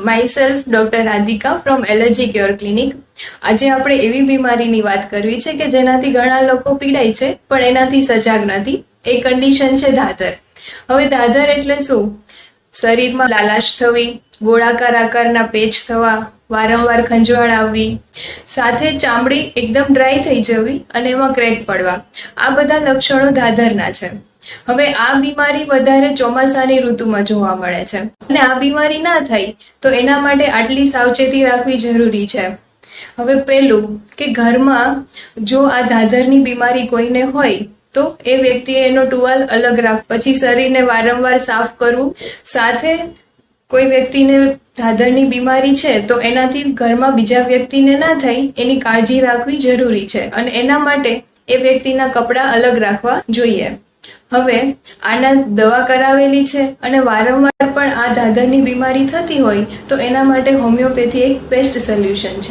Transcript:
Myself doctor Radhika from allergy cure clinic. આજે આપણે એવી બીમારીની વાત કરવી છે કે જેનાથી ઘણા લોકો પીડાય છે પણ એનાથી સજાગ નથી. એ કન્ડિશન છે ધાધર. હવે ધાધર એટલે શું? શરીરમાં લાલાશ થવી, ગોળાકાર આકારના પેચ થવા, વારંવાર ખંજવાળ આવવી, સાથે ચામડી એકદમ ડ્રાય થઈ જવી અને એમાં ક્રેક પડવા, આ બધા લક્ષણો ધાધરના છે. હવે આ બીમારી વધારે ચોમાસાની ઋતુમાં જોવા મળે છે અને આ બીમારી ના થાય તો એના માટે આટલી સાવચેતી રાખવી જરૂરી છે. હવે પહેલું કે ઘરમાં જો આ ધાધરની બીમારી કોઈને હોય તો એ વ્યક્તિએ એનો ટુવાલ અલગ રાખ, પછી શરીરને વારંવાર સાફ કરવું. સાથે કોઈ વ્યક્તિને ધાધરની બીમારી છે તો એનાથી ઘરમાં બીજા વ્યક્તિને ના થાય એની કાળજી રાખવી જરૂરી છે અને એના માટે એ વ્યક્તિના કપડાં અલગ રાખવા જોઈએ. હવે આના દવા કરાવેલી છે અને વારંવાર પણ આ ધાધરની બીમારી થતી હોય તો એના માટે હોમિયોપેથી એક બેસ્ટ સોલ્યુશન છે.